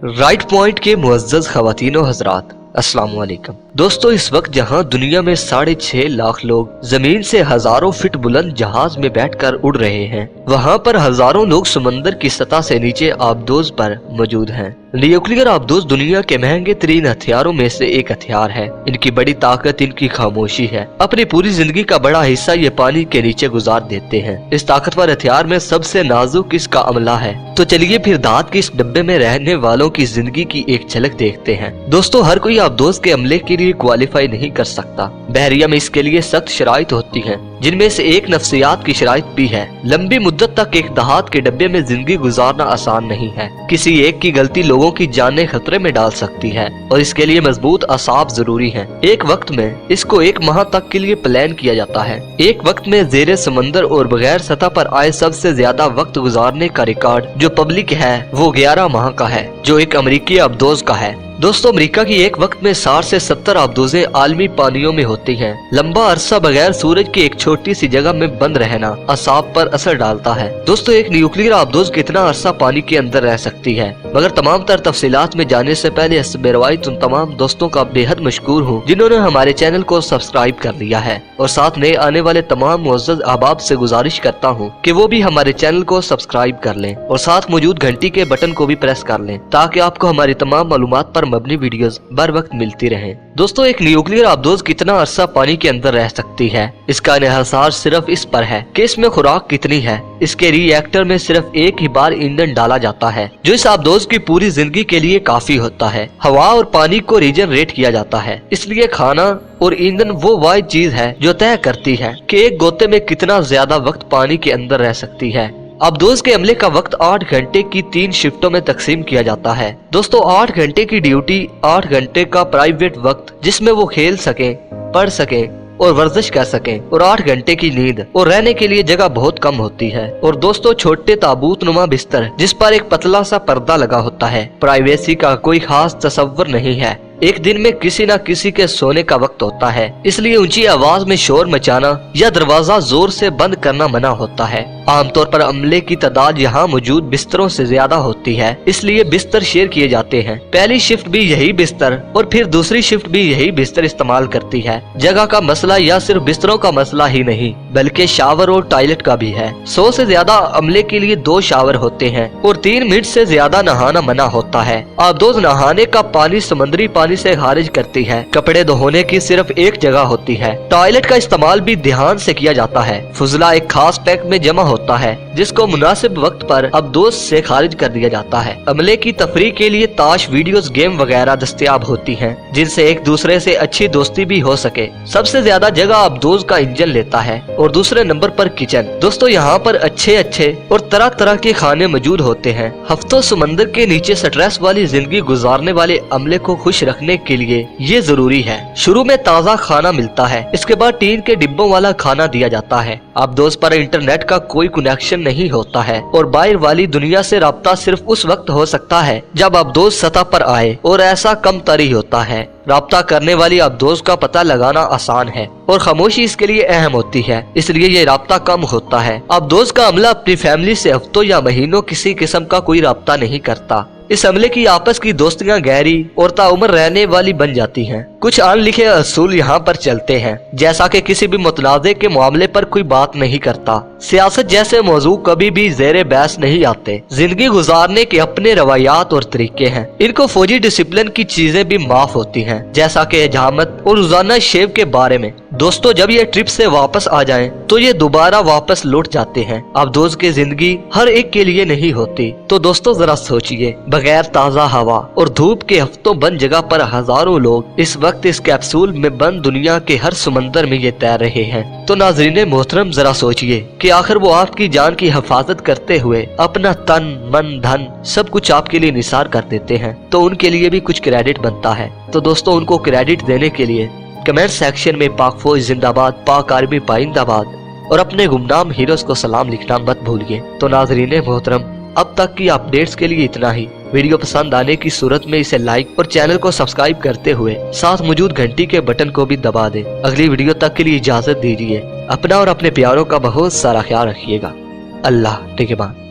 Right point के मुअज़्ज़ज़ ख़वातीन व हज़रात, अस्सलाम वालेकुम। दोस्तों, इस वक्त जहां दुनिया में 6.5 लाख लोग जमीन से हजारों फीट बुलंद जहाज में बैठकर उड़ रहे हैं, वहां पर हजारों लोग समंदर की सतह से नीचे आबदोज पर मौजूद हैं। न्यूक्लियर आबदोज दुनिया के महंगे तरीन हथियारों में से एक हथियार है। इनकी बड़ी ताकत इनकी खामोशी है। अपनी पूरी जिंदगी का बड़ा हिस्सा ये पानी के नीचे गुजार देते हैं। इस ताकतवर हथियार में सबसे नाजुक इसका अमला है। तो चलिए फिर दांत के इस डब्बे में रहने वालों की जिंदगी की एक झलक देखते हैं। दोस्तों, हर कोई आबदोज के अमले के लिए क्वालिफाई नहीं कर सकता। बहरिया में इसके लिए सख्त शराइत होती हैं, जिनमें से एक नफ्सियात की शराइत भी है। लंबी मुद्दत तक एक दहात के डब्बे में जिंदगी गुजारना आसान नहीं है। किसी एक की गलती लोगों की जानें खतरे में डाल सकती है और इसके लिए मजबूत असाब जरूरी हैं। एक वक्त में इसको 1 माह तक के लिए प्लान किया जाता है। एक वक्त में ज़ेरे समंदर और बगैर सतह पर आए सबसे ज्यादा वक्त गुजारने का रिकॉर्ड जो पब्लिक है वो 11 माह का है, जो एक अमरीकी आबदोज का है। दोस्तों, अमेरिका की एक वक्त में 60 से 70 आबदोजें आलमी पानियों में होती हैं। लंबा अरसा बगैर सूरज की एक छोटी सी जगह में बंद रहना असाब पर असर डालता है। दोस्तों, एक न्यूक्लियर आबदोज कितना अरसा पानी के अंदर रह सकती है, मगर तमाम तर तफसीलात में जाने से पहले हस्ब-ए-रवायत उन तमाम दोस्तों का बेहद मशकूर हूँ जिन्होंने हमारे चैनल को सब्सक्राइब कर लिया है, और साथ नए आने वाले तमाम मुअज़्ज़ज़ अहबाब से गुजारिश करता हूँ कि वो भी हमारे चैनल को सब्सक्राइब कर लें और साथ मौजूद घंटी के बटन को भी प्रेस कर लें, ताकि आपको हमारी तमाम मालूमात पर मबनी वीडियोस बर वक्त मिलती रहें। दोस्तों, एक न्यूक्लियर आबदोज कितना अरसा पानी के अंदर रह सकती है, इसका इन्हिसार सिर्फ इस पर है कि इसमें खुराक कितनी है। इसके रिएक्टर में सिर्फ एक ही बार ईंधन डाला जाता है, जो इस आबदोज की पूरी जिंदगी के लिए काफी होता है। हवा और पानी को रीजनरेट किया जाता है, इसलिए खाना और ईंधन वो वाहिद चीज है जो तय करती है कि एक गोते में कितना ज्यादा वक्त पानी के अंदर रह सकती है। आबदोज के अमले का वक्त 8 घंटे की 3 शिफ्टों में तकसीम किया जाता है। दोस्तों, 8 घंटे की ड्यूटी, 8 घंटे का प्राइवेट वक्त जिसमें वो खेल सके, पढ़ सके और वर्जिश कर सके, और 8 घंटे की नींद, और रहने के लिए जगह बहुत कम होती है। और दोस्तों, छोटे ताबूत नुमा बिस्तर जिस पर एक पतला सा पर्दा लगा होता है। प्राइवेसी का कोई खास तस्वर नहीं है। एक दिन में किसी न किसी के सोने का वक्त होता है, इसलिए ऊंची आवाज में शोर मचाना या दरवाजा जोर से बंद करना मना होता है। आमतौर पर अमले की तादाद यहाँ मौजूद बिस्तरों से ज्यादा होती है, इसलिए बिस्तर शेयर किए जाते हैं। पहली शिफ्ट भी यही बिस्तर और फिर दूसरी शिफ्ट भी यही बिस्तर इस्तेमाल करती है। जगह का मसला या सिर्फ बिस्तरों का मसला ही नहीं, बल्कि शावर और टॉयलेट का भी है। 100 से ज्यादा अमले के लिए 2 शावर होते हैं और 3 मिनट से ज्यादा नहाना मना होता है। आबदोज नहाने का पानी समुद्री पानी से खारिज करती है। कपड़े धोने की सिर्फ एक जगह होती है। टॉयलेट का इस्तेमाल भी ध्यान से किया जाता है। फुजला एक खास पैक में जमा होता है, जिसको मुनासिब वक्त पर आबदोज से खारिज कर दिया जाता है। अमले की तफरीह के लिए ताश, वीडियोस, गेम वगैरह दस्तयाब होती हैं, जिनसे एक दूसरे से अच्छी दोस्ती भी हो सके। सबसे ज्यादा जगह आबदोज का इंजन लेता है और दूसरे नंबर पर किचन। दोस्तों, यहाँ पर अच्छे अच्छे और तरह तरह के खाने मौजूद होते हैं। हफ्तों समंदर के नीचे स्ट्रेस वाली जिंदगी गुजारने वाले अमले को खुश रखने के लिए ये जरूरी है। शुरू में ताज़ा खाना मिलता है, इसके बाद टीन के डिब्बों वाला खाना दिया जाता है। आबदोज पर इंटरनेट का कोई कनेक्शन नहीं होता है और बाहर वाली दुनिया से राब्ता सिर्फ उस वक्त हो सकता है जब आबदोज सतह पर आए, और ऐसा कम तरी होता है। राब्ता करने वाली आबदोज का पता लगाना आसान है और खामोशी इसके लिए अहम होती है, इसलिए ये राब्ता कम होता है। आबदोज का अमला अपनी फैमिली से हफ्तों या महीनों किसी किस्म का कोई राब्ता नहीं करता। इस अमले की आपस की दोस्तियां गहरी और ताउम्र रहने वाली बन जाती हैं। कुछ अनलिखे असूल यहाँ पर चलते हैं, जैसा कि किसी भी मुतनाज़े के मामले पर कोई बात नहीं करता। सियासत जैसे मौजू कभी भी ज़ेरे बहस नहीं आते। जिंदगी गुजारने के अपने रवायात और तरीके हैं। इनको फौजी डिसिप्लिन की चीजें भी माफ होती हैं, जैसा कि हजामत और रोजाना शेव के बारे में। दोस्तों, जब ये ट्रिप से वापस आ जाएं, तो ये दोबारा वापस लौट जाते हैं। आबदोज की जिंदगी हर एक के लिए नहीं होती। तो दोस्तों, जरा सोचिए, बगैर ताज़ा हवा और धूप के हफ्तों बंद जगह पर हजारों लोग इस वक्त इस कैप्सूल में बंद दुनिया के हर समंदर में ये तैर रहे हैं। तो नाज़रीन मोहतरम, जरा सोचिए कि आखिर वो आपकी जान की हिफाजत करते हुए अपना तन, मन, धन सब कुछ आपके लिए निसार कर देते हैं, तो उनके लिए भी कुछ क्रेडिट बनता है। तो दोस्तों, उनको क्रेडिट देने के लिए कमेंट सेक्शन में पाक फौज जिंदाबाद, पाक आर्मी पाइंदाबाद और अपने गुमनाम हीरोज को सलाम लिखना मत भूलिए। तो नाज़रीन मोहतरम, अब तक की अपडेट्स के लिए इतना ही। वीडियो पसंद आने की सूरत में इसे लाइक और चैनल को सब्सक्राइब करते हुए साथ मौजूद घंटी के बटन को भी दबा दें। अगली वीडियो तक के लिए इजाजत दीजिए। अपना और अपने प्यारों का बहुत सारा ख्याल रखिएगा। अल्लाह निगहबान।